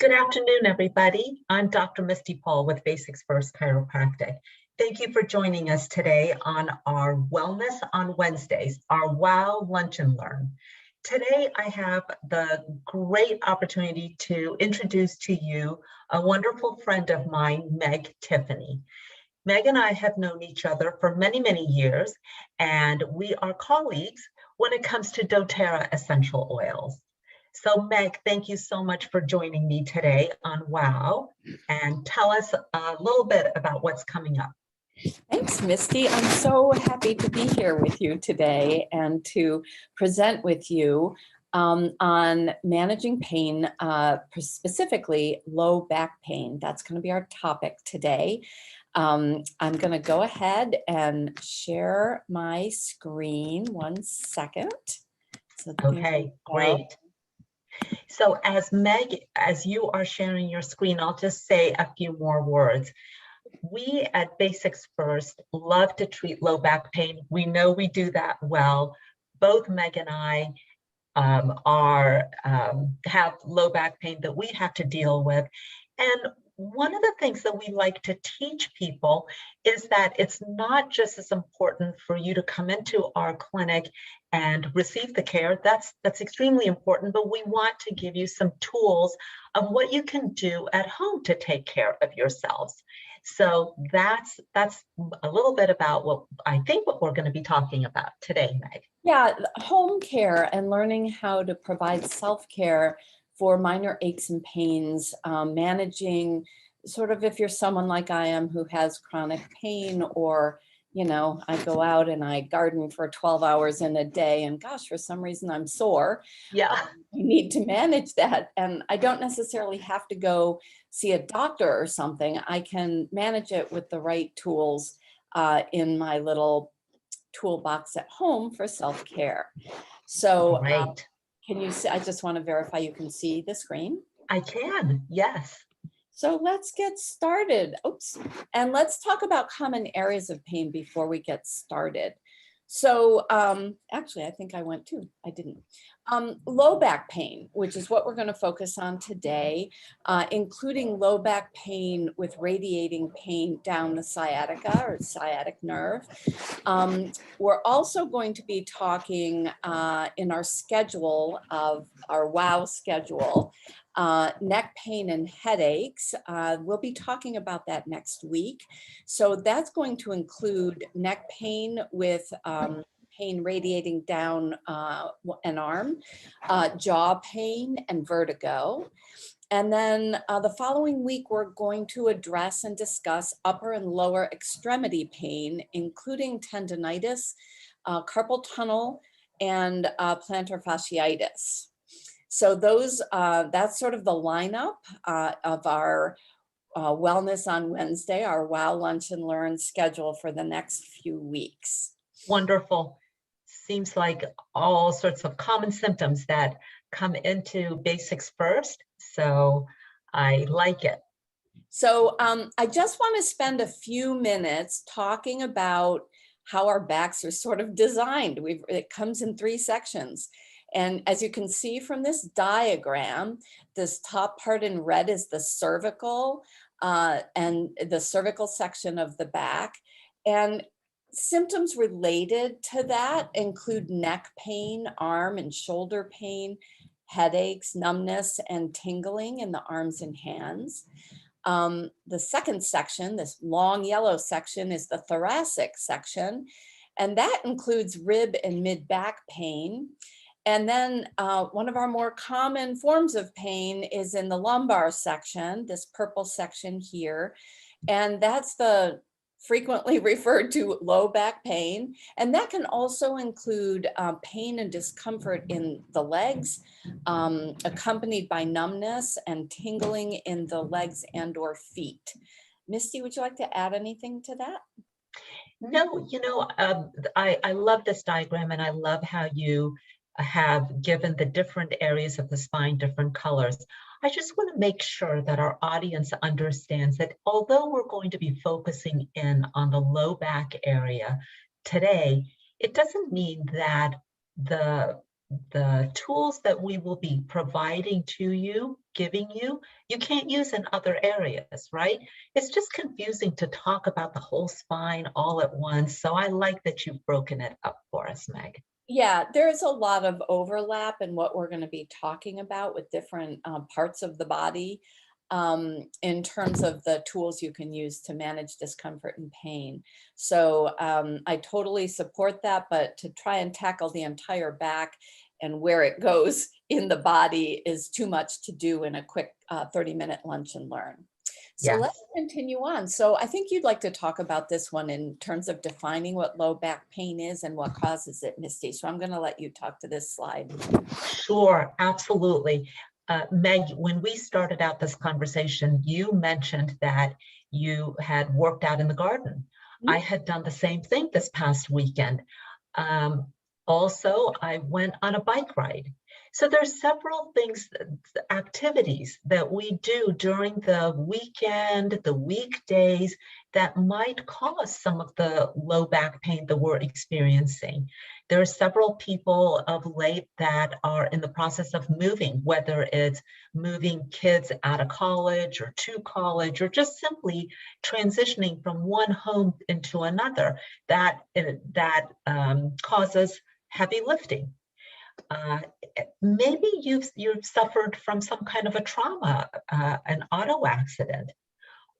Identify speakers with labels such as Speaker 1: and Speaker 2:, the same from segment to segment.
Speaker 1: Good afternoon, everybody. I'm Dr. Misty Paul with Basics First Chiropractic. Thank you for joining us today on our Wellness on Wednesdays, our WOW Lunch and Learn. Today, I have the great opportunity to introduce to you a wonderful friend of mine, Meg Tiffany. Meg and I have known each other for many, many years, and we are colleagues when it comes to doTERRA essential oils. So Meg, thank you so much for joining me today on WOW, and tell us a little bit about what's coming up.
Speaker 2: Thanks, Misty. I'm so happy to be here with you today and to present with you on managing pain, specifically low back pain. That's going to be our topic today. I'm going to go ahead and share my screen. 1 second. So
Speaker 1: okay, great. So as you are sharing your screen, I'll just say a few more words. We at Basics First love to treat low back pain. We know we do that well. Both Meg and I have low back pain that we have to deal with. And one of the things that we like to teach people is that it's not just as important for you to come into our clinic and receive the care. That's extremely important, but we want to give you some tools of what you can do at home to take care of yourselves. So that's a little bit about what we're going to be talking about today, Meg.
Speaker 2: Yeah, home care and learning how to provide self-care for minor aches and pains, managing sort of if you're someone like I am who has chronic pain, or, you know, I go out and I garden for 12 hours in a day and gosh, for some reason I'm sore.
Speaker 1: Yeah.
Speaker 2: You need to manage that. And I don't necessarily have to go see a doctor or something. I can manage it with the right tools in my little toolbox at home for self-care. So can you see, I just want to verify you can see the screen.
Speaker 1: I can, yes.
Speaker 2: So let's get started. Oops. And let's talk about common areas of pain before we get started. So actually, I think I went too. I didn't. Low back pain, which is what we're going to focus on today, including low back pain with radiating pain down the sciatica or sciatic nerve. We're also going to be talking in our schedule of our WOW schedule, neck pain and headaches. We'll be talking about that next week. So that's going to include neck pain with pain radiating down an arm, jaw pain and vertigo. And then the following week, we're going to address and discuss upper and lower extremity pain, including tendonitis, carpal tunnel, and plantar fasciitis. So that's sort of the lineup of our Wellness on Wednesday, our WOW Lunch and Learn schedule for the next few weeks.
Speaker 1: Wonderful. Seems like all sorts of common symptoms that come into Basics First. So I like it.
Speaker 2: So I just want to spend a few minutes talking about how our backs are sort of designed. It comes in 3 sections. And as you can see from this diagram, this top part in red is the cervical and the cervical section of the back. And symptoms related to that include neck pain, arm and shoulder pain, headaches, numbness, and tingling in the arms and hands. The second section, this long yellow section, is the thoracic section, and that includes rib and mid-back pain. And then one of our more common forms of pain is in the lumbar section, this purple section here, and that's the frequently referred to low back pain. And that can also include pain and discomfort in the legs, accompanied by numbness and tingling in the legs and or feet. Misty, would you like to add anything to that?
Speaker 1: No, I love this diagram, and I love how you have given the different areas of the spine different colors. I just want to make sure that our audience understands that although we're going to be focusing in on the low back area today, it doesn't mean that the the tools that we will be providing to you, giving you, you can't use in other areas, right? It's just confusing to talk about the whole spine all at once. So I like that you've broken it up for us, Meg.
Speaker 2: Yeah, there's a lot of overlap in what we're going to be talking about with different parts of the body in terms of the tools you can use to manage discomfort and pain. So I totally support that, but to try and tackle the entire back and where it goes in the body is too much to do in a quick 30-minute lunch and learn. So let's
Speaker 1: Yes.
Speaker 2: continue on. So I think you'd like to talk about this one in terms of defining what low back pain is and what causes it, Misty. So I'm going to let you talk to this slide.
Speaker 1: Sure, absolutely. Meg, when we started out this conversation, you mentioned that you had worked out in the garden. I had done the same thing this past weekend. Um, Also, I went on a bike ride. So there's several things, activities that we do during the weekend, the weekdays, that might cause some of the low back pain that we're experiencing. There are several people of late that are in the process of moving, whether it's moving kids out of college or to college, or just simply transitioning from one home into another. That causes heavy lifting. Uh, Maybe you've suffered from some kind of a trauma, an auto accident.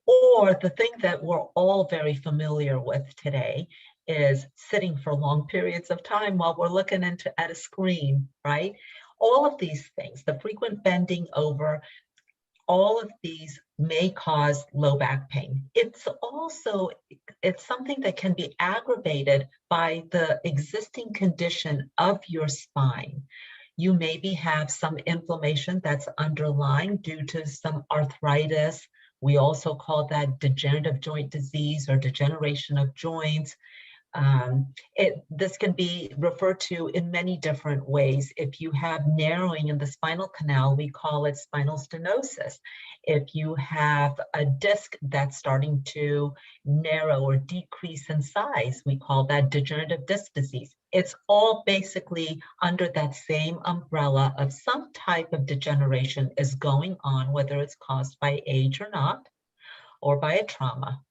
Speaker 1: Or the thing that we're all very familiar with today is sitting for long periods of time while we're looking at a screen, right? All of these things, the frequent bending over, all of these may cause low back pain. It's something that can be aggravated by the existing condition of your spine. You maybe have some inflammation that's underlying due to some arthritis. We also call that degenerative joint disease or degeneration of joints. This can be referred to in many different ways. If you have narrowing in the spinal canal, we call it spinal stenosis. If you have a disc that's starting to narrow or decrease in size, we call that degenerative disc disease. It's all basically under that same umbrella of some type of degeneration is going on, whether it's caused by age or not, or by a trauma.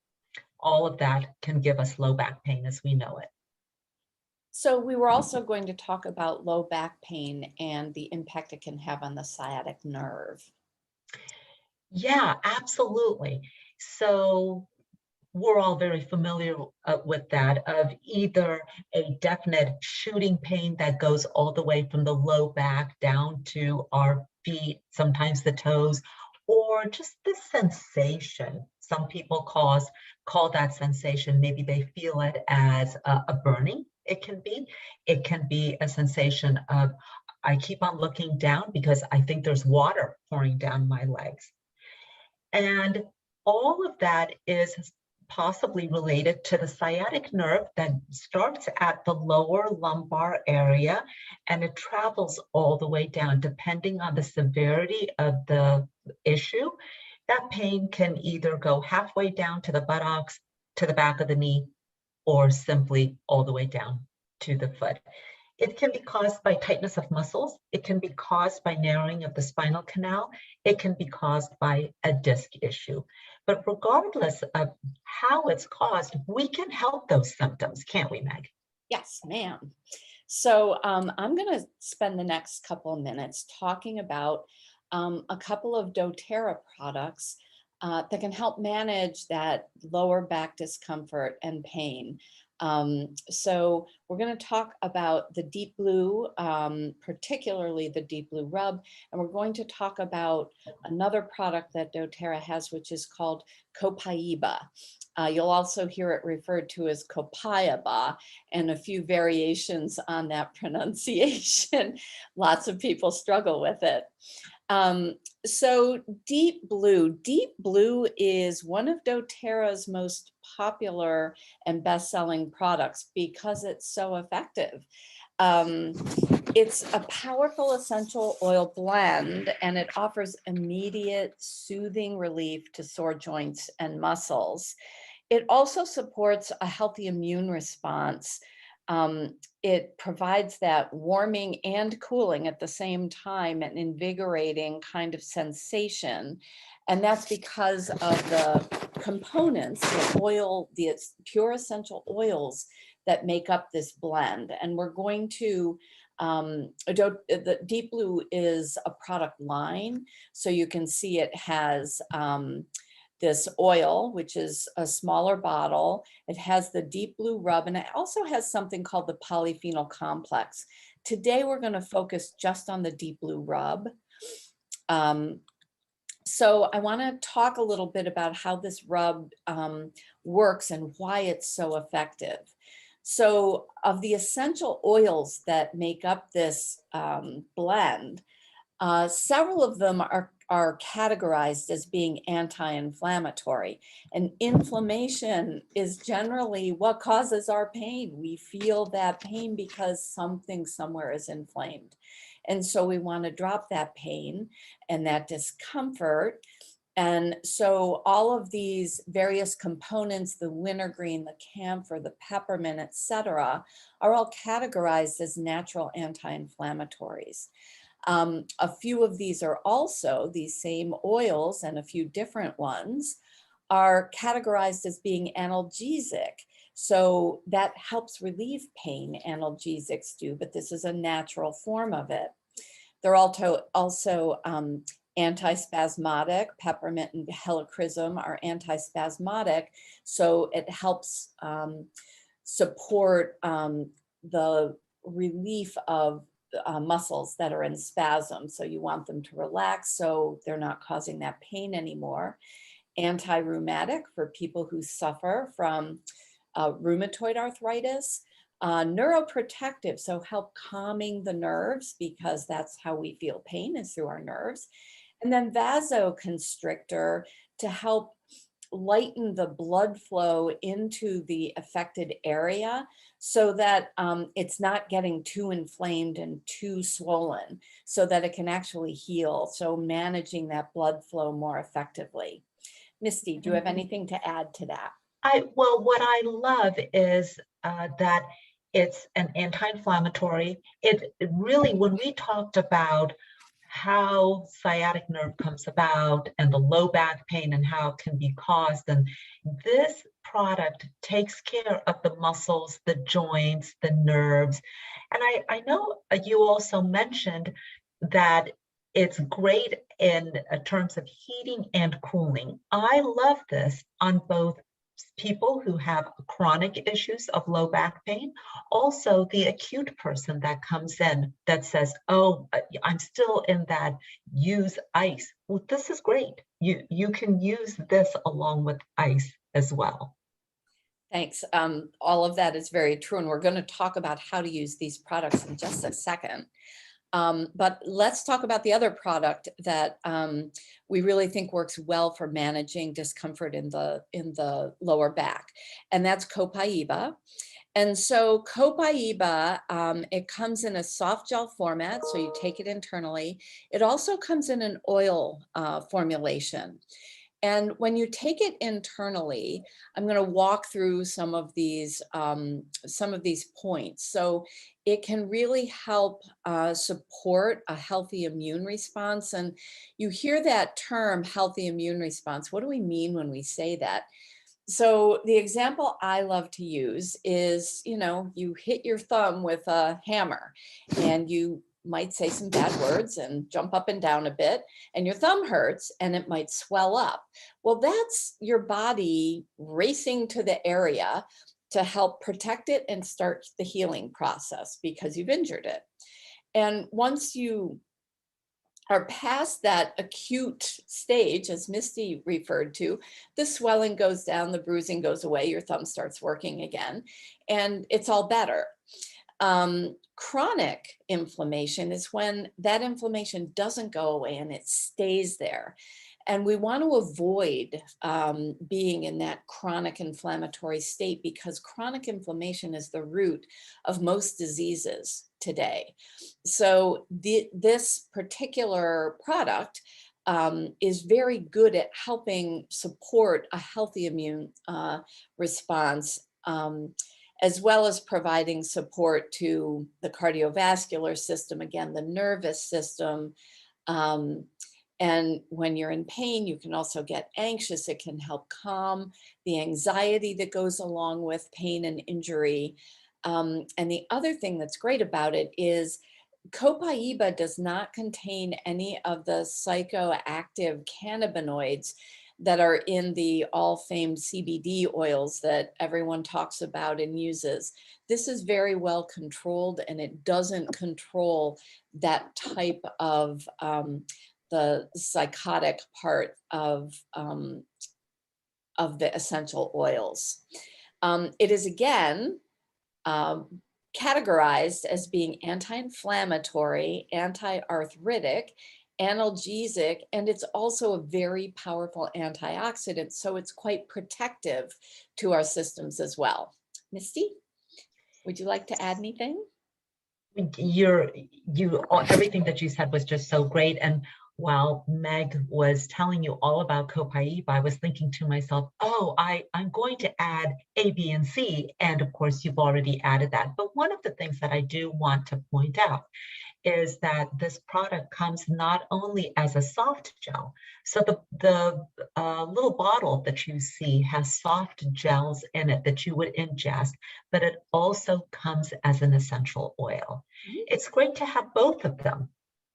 Speaker 1: All of that can give us low back pain as we know it.
Speaker 2: So we were also going to talk about low back pain and the impact it can have on the sciatic nerve.
Speaker 1: Yeah, absolutely. So we're all very familiar with that, of either a definite shooting pain that goes all the way from the low back down to our feet, sometimes the toes, or just the sensation. Some people call that sensation, maybe they feel it as a burning. It can be a sensation of, I keep on looking down because I think there's water pouring down my legs. And all of that is possibly related to the sciatic nerve that starts at the lower lumbar area and it travels all the way down, depending on the severity of the issue. That pain can either go halfway down to the buttocks, to the back of the knee, or simply all the way down to the foot. It can be caused by tightness of muscles. It can be caused by narrowing of the spinal canal. It can be caused by a disc issue. But regardless of how it's caused, we can help those symptoms, can't we, Meg?
Speaker 2: Yes, ma'am. So I'm going to spend the next couple of minutes talking about a couple of doTERRA products that can help manage that lower back discomfort and pain. So we're going to talk about the Deep Blue, particularly the Deep Blue Rub, and we're going to talk about another product that doTERRA has, which is called Copaiba. You'll also hear it referred to as Copaiba and a few variations on that pronunciation. Lots of people struggle with it. So Deep Blue is one of doTERRA's most popular and best-selling products because it's so effective. It's a powerful essential oil blend and it offers immediate soothing relief to sore joints and muscles. It also supports a healthy immune response it provides that warming and cooling at the same time, an invigorating kind of sensation. And that's because of the components, the oil, the pure essential oils that make up this blend. And we're going to, the Deep Blue is a product line. So you can see it has this oil, which is a smaller bottle. It has the Deep Blue rub, and it also has something called the polyphenol complex. Today, we're going to focus just on the Deep Blue rub. So I want to talk a little bit about how this rub works and why it's so effective. So of the essential oils that make up this blend, several of them are categorized as being anti-inflammatory, and inflammation is generally what causes our pain. We feel that pain because something somewhere is inflamed. And so we want to drop that pain and that discomfort. And so all of these various components, the wintergreen, the camphor, the peppermint, etc., are all categorized as natural anti-inflammatories. A few of these are also, these same oils and a few different ones are categorized as being analgesic. So that helps relieve pain, analgesics do, but this is a natural form of it. They're also antispasmodic. Peppermint and helichrysum are antispasmodic, so it helps support the relief of muscles that are in spasm. So you want them to relax so they're not causing that pain anymore. Anti-rheumatic for people who suffer from rheumatoid arthritis. Neuroprotective, so help calming the nerves, because that's how we feel pain, is through our nerves. And then vasoconstrictor to help lighten the blood flow into the affected area so that it's not getting too inflamed and too swollen, so that it can actually heal. So managing that blood flow more effectively. Misty, do you have anything to add to that?
Speaker 1: Well, what I love is that it's an anti-inflammatory. It really, when we talked about how sciatic nerve comes about and the low back pain and how it can be caused, and this product takes care of the muscles, the joints, the nerves. And I know you also mentioned that it's great in terms of heating and cooling. I love this on both people who have chronic issues of low back pain, also the acute person that comes in that says, oh, I'm still in that use ice. Well, this is great. You can use this along with ice as well.
Speaker 2: Thanks. All of that is very true. And we're going to talk about how to use these products in just a second. But let's talk about the other product that we really think works well for managing discomfort in the lower back, and that's Copaiba. And so Copaiba, it comes in a soft gel format, so you take it internally. It also comes in an oil formulation. And when you take it internally, I'm going to walk through some of these points. So it can really help support a healthy immune response. And you hear that term, healthy immune response. What do we mean when we say that? So the example I love to use is, you hit your thumb with a hammer and you might say some bad words and jump up and down a bit, and your thumb hurts and it might swell up. Well, that's your body racing to the area to help protect it and start the healing process because you've injured it. And once you are past that acute stage, as Misty referred to, the swelling goes down, the bruising goes away, your thumb starts working again, and it's all better. Chronic inflammation is when that inflammation doesn't go away and it stays there. And we want to avoid being in that chronic inflammatory state, because chronic inflammation is the root of most diseases today. So this particular product is very good at helping support a healthy immune response. as well as providing support to the cardiovascular system, again, the nervous system. And when you're in pain, you can also get anxious. It can help calm the anxiety that goes along with pain and injury. And the other thing that's great about it is copaiba does not contain any of the psychoactive cannabinoids that are in the all-famed CBD oils that everyone talks about and uses. This is very well controlled, and it doesn't control that type of the psychotic part of the essential oils. It is, again, categorized as being anti-inflammatory, anti-arthritic, analgesic, and it's also a very powerful antioxidant. So it's quite protective to our systems as well. Misty, would you like to add anything?
Speaker 1: Everything that you said was just so great. And while Meg was telling you all about copaiba, I was thinking to myself, oh, I'm going to add A, B, and C. And of course, you've already added that. But one of the things that I do want to point out is that this product comes not only as a soft gel. So the little bottle that you see has soft gels in it that you would ingest, but it also comes as an essential oil. It's great to have both of them,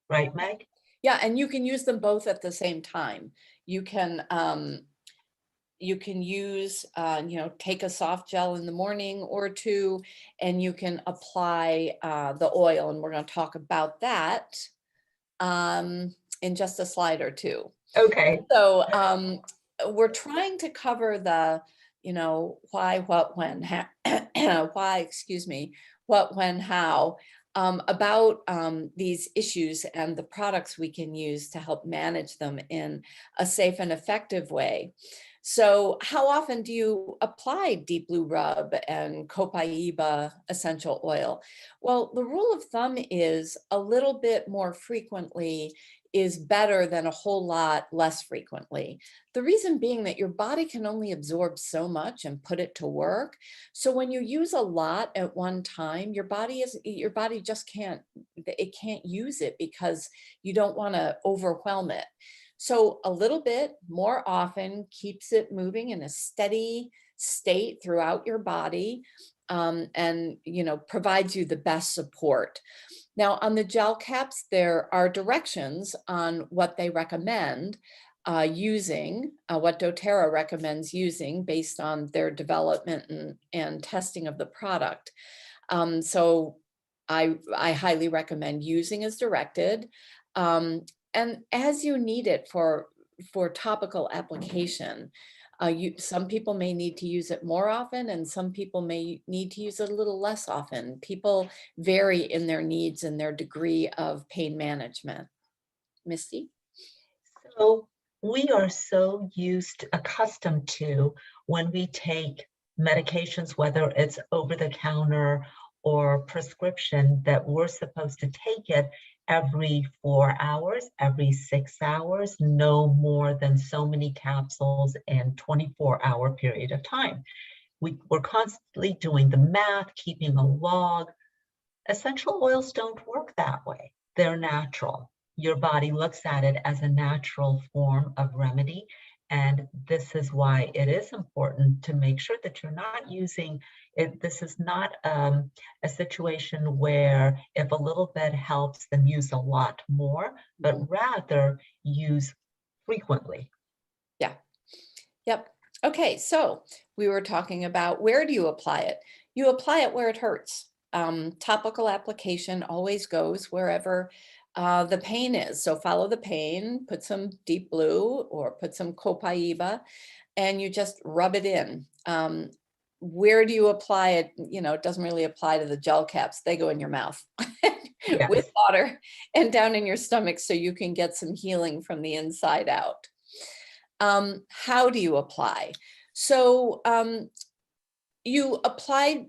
Speaker 1: right, Meg?
Speaker 2: Yeah, and you can use them both at the same time. You can use, take a soft gel in the morning or two, and you can apply the oil. And we're going to talk about that in just a slide or two.
Speaker 1: Okay.
Speaker 2: So we're trying to cover the, why, what, when, what, when, how, about these issues and the products we can use to help manage them in a safe and effective way. So how often do you apply Deep Blue Rub and copaiba essential oil? Well, the rule of thumb is a little bit more frequently is better than a whole lot less frequently. The reason being that your body can only absorb so much and put it to work. So when you use a lot at one time, your body just can't use it because you don't want to overwhelm it. So a little bit more often keeps it moving in a steady state throughout your body, and provides you the best support. Now, on the gel caps, there are directions on what they recommend using, what doTERRA recommends using based on their development and testing of the product. So I highly recommend using as directed, and as you need it for topical application. Some people may need to use it more often, and some people may need to use it a little less often. People vary in their needs and their degree of pain management. Misty?
Speaker 1: So we are so accustomed to when we take medications, whether it's over the counter or prescription, that we're supposed to take it every 4 hours, every 6 hours, no more than so many capsules in 24-hour period of time. We're constantly doing the math, keeping a log. Essential oils don't work that way. They're natural. Your body looks at it as a natural form of remedy. And this is why it is important to make sure that you're not using it. This is not a situation where if a little bit helps, then use a lot more, but rather use frequently.
Speaker 2: Yeah. Yep. Okay. So we were talking about, where do you apply it? You apply it where it hurts. Topical application always goes wherever the pain is. So follow the pain, put some Deep Blue or put some copaiba, and you just rub it in. Where do you apply it? It doesn't really apply to the gel caps. They go in your mouth
Speaker 1: Yes.
Speaker 2: with water and down in your stomach so you can get some healing from the inside out. How do you apply? So you apply,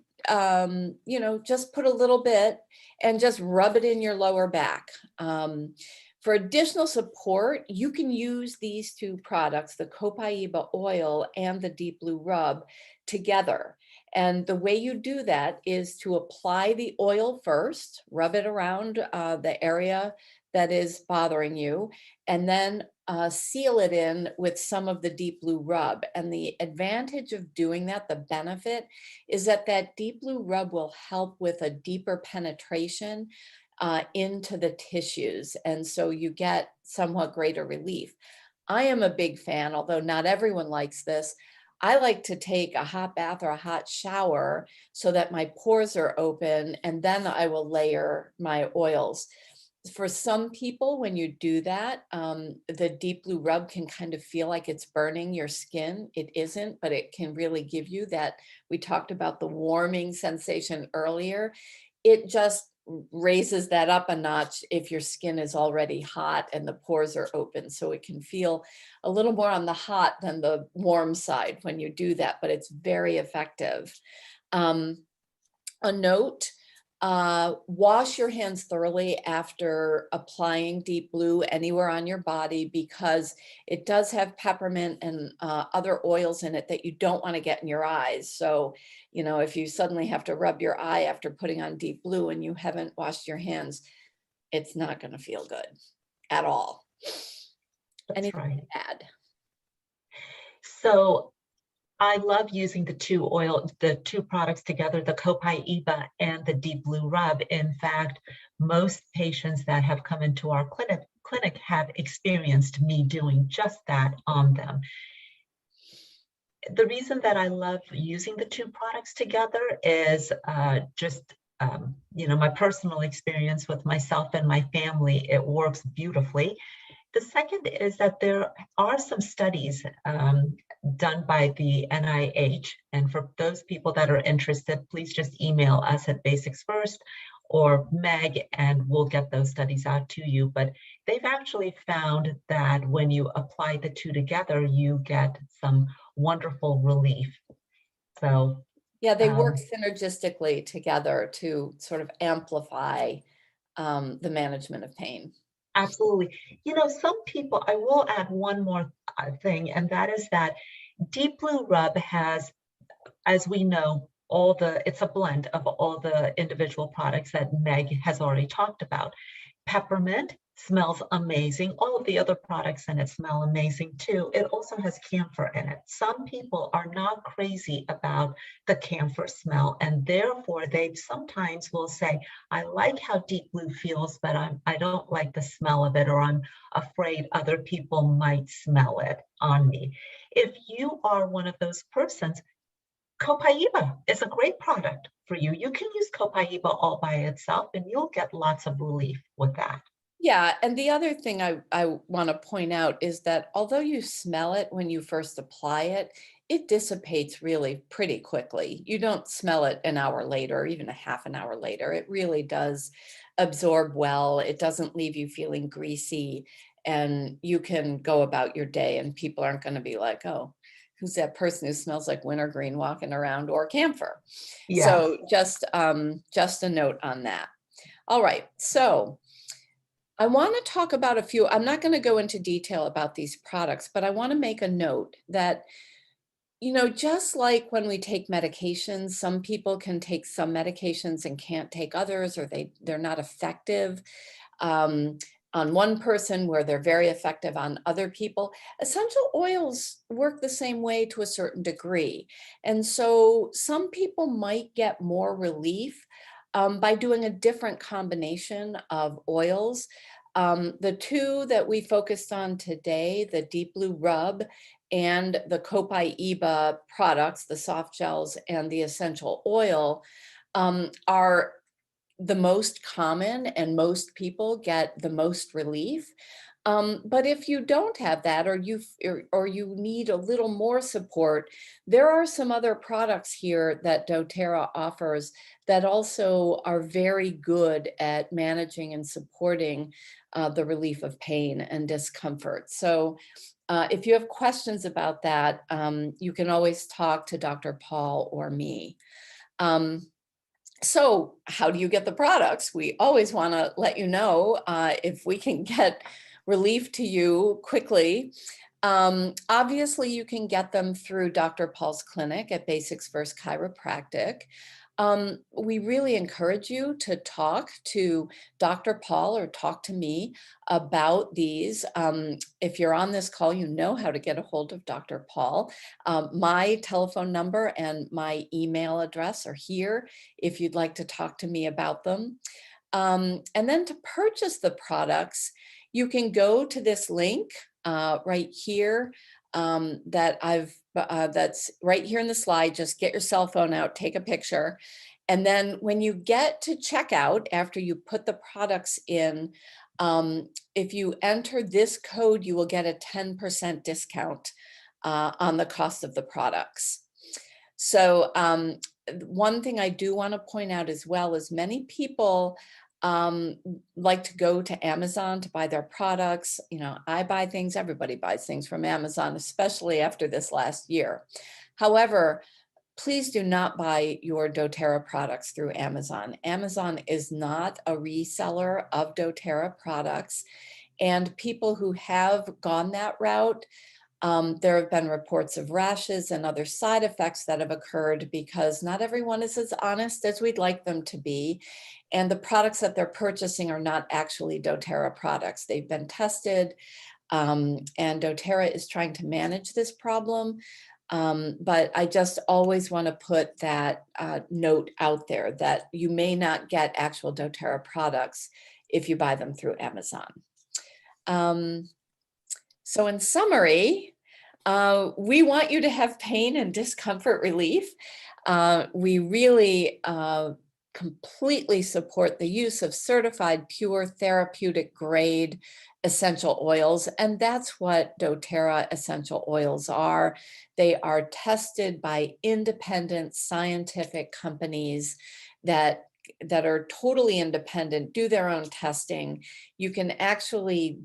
Speaker 2: just put a little bit and just rub it in your lower back. For additional support, you can use these two products, the copaiba oil and the Deep Blue Rub, together. And the way you do that is to apply the oil first, rub it around the area that is bothering you, and then seal it in with some of the deep blue rub. And the advantage of doing that, the benefit, is that that deep blue rub will help with a deeper penetration into the tissues. And so you get somewhat greater relief. I am a big fan, although not everyone likes this. I like to take a hot bath or a hot shower so that my pores are open, and then I will layer my oils. For some people, when you do that, the deep blue rub can kind of feel like it's burning your skin. It isn't, but it can really give you that. We talked about the warming sensation earlier. It just raises that up a notch if your skin is already hot and the pores are open. So it can feel a little more on the hot than the warm side when you do that, but it's very effective. A note, wash your hands thoroughly after applying deep blue anywhere on your body, because it does have peppermint and other oils in it that you don't want to get in your eyes. So, you know, if you suddenly have to rub your eye after putting on deep blue and you haven't washed your hands, it's not going to feel good at all.
Speaker 1: That's
Speaker 2: Anything
Speaker 1: right.
Speaker 2: to add?
Speaker 1: So I love using the two products together, the Copaiba and the Deep Blue Rub. In fact, most patients that have come into our clinic have experienced me doing just that on them. The reason that I love using the two products together is my personal experience with myself and my family. It works beautifully. The second is that there are some studies done by the NIH, and for those people that are interested, please just email us at Basics First or Meg, and we'll get those studies out to you. But they've actually found that when you apply the two together, you get some wonderful relief. So
Speaker 2: yeah, they work synergistically together to sort of amplify the management of pain.
Speaker 1: absolutely. You know, some people, I will add one more thing, and that is that Deep Blue Rub has, as we know, it's a blend of all the individual products that Meg has already talked about. Peppermint smells amazing. All of the other products in it smell amazing too. It also has camphor in it. Some people are not crazy about the camphor smell, and therefore they sometimes will say, I like how Deep Blue feels, but I don't like the smell of it, or I'm afraid other people might smell it on me. If you are one of those persons, Copaiba is a great product for you. You can use Copaiba all by itself and you'll get lots of relief with that.
Speaker 2: Yeah, and the other thing I want to point out is that although you smell it when you first apply it, it dissipates really pretty quickly. You don't smell it an hour later, or even a half an hour later. It really does absorb well. It doesn't leave you feeling greasy, and you can go about your day and people aren't going to be like, oh, who's that person who smells like wintergreen walking around, or camphor?
Speaker 1: Yes.
Speaker 2: So just a note on that. All right, so I want to talk about a few. I'm not going to go into detail about these products, but I want to make a note that, you know, just like when we take medications, some people can take some medications and can't take others, or they're not effective on one person where they're very effective on other people. Essential oils work the same way to a certain degree. And so some people might get more relief by doing a different combination of oils. The two that we focused on today, the Deep Blue Rub and the Copaiba products, the soft gels and the essential oil, are the most common, and most people get the most relief. But if you don't have that, or you need a little more support, there are some other products here that doTERRA offers that also are very good at managing and supporting the relief of pain and discomfort. So if you have questions about that, you can always talk to Dr. Paul or me. So how do you get the products? We always want to let you know if we can get relief to you quickly. Obviously, you can get them through Dr. Paul's clinic at Basics First Chiropractic. We really encourage you to talk to Dr. Paul or talk to me about these. If you're on this call, you know how to get a hold of Dr. Paul. My telephone number and my email address are here if you'd like to talk to me about them. And then to purchase the products, you can go to this link right here that's right here in the slide. Just get your cell phone out, take a picture. And then when you get to checkout, after you put the products in, if you enter this code, you will get a 10% discount on the cost of the products. So one thing I do want to point out as well is many people like to go to Amazon to buy their products. You know, I buy things, everybody buys things from Amazon, especially after this last year. However, please do not buy your doTERRA products through Amazon. Amazon is not a reseller of doTERRA products, and people who have gone that route, there have been reports of rashes and other side effects that have occurred because not everyone is as honest as we'd like them to be. And the products that they're purchasing are not actually doTERRA products. They've been tested, and doTERRA is trying to manage this problem. But I just always want to put that note out there that you may not get actual doTERRA products if you buy them through Amazon. So in summary, we want you to have pain and discomfort relief. We really completely support the use of certified pure therapeutic grade essential oils. And that's what doTERRA essential oils are. They are tested by independent scientific companies that are totally independent, do their own testing. You can actually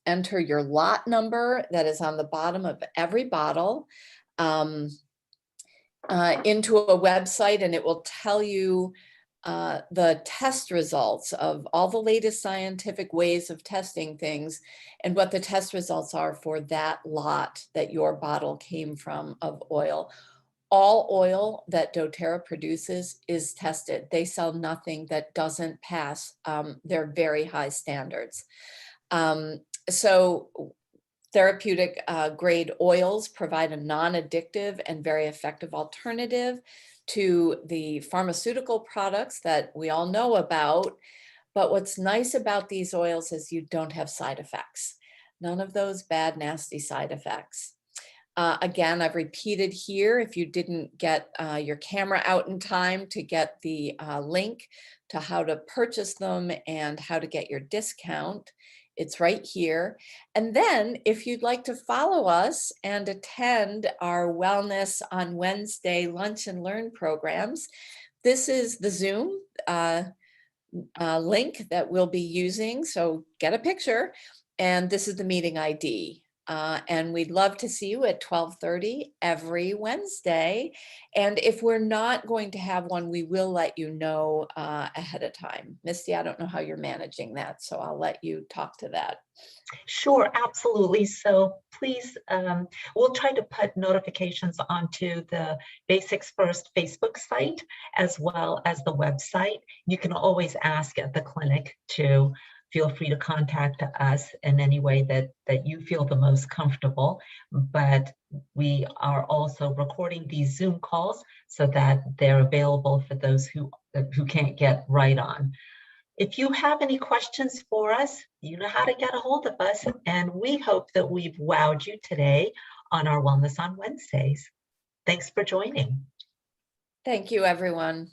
Speaker 2: enter your lot number that is on the bottom of every bottle into a website, and it will tell you the test results of all the latest scientific ways of testing things and what the test results are for that lot that your bottle came from of oil. All oil that doTERRA produces is tested. They sell nothing that doesn't pass their very high standards. So therapeutic grade oils provide a non-addictive and very effective alternative to the pharmaceutical products that we all know about. But what's nice about these oils is you don't have side effects. None of those bad, nasty side effects. Again, I've repeated here, if you didn't get your camera out in time to get the link to how to purchase them and how to get your discount, it's right here. And then if you'd like to follow us and attend our Wellness on Wednesday Lunch and Learn programs, this is the Zoom link that we'll be using. So get a picture, and this is the meeting ID. And we'd love to see you at 12:30 every Wednesday. And if we're not going to have one, we will let you know ahead of time. Misty, I don't know how you're managing that, so I'll let you talk to that.
Speaker 1: Sure, absolutely. So please, we'll try to put notifications onto the Basics First Facebook site as well as the website. You can always ask at the clinic to feel free to contact us in any way that you feel the most comfortable. But we are also recording these Zoom calls so that they're available for those who can't get right on. If you have any questions for us, you know how to get a hold of us, and we hope that we've wowed you today on our Wellness on Wednesdays. Thanks for joining.
Speaker 2: Thank you, everyone.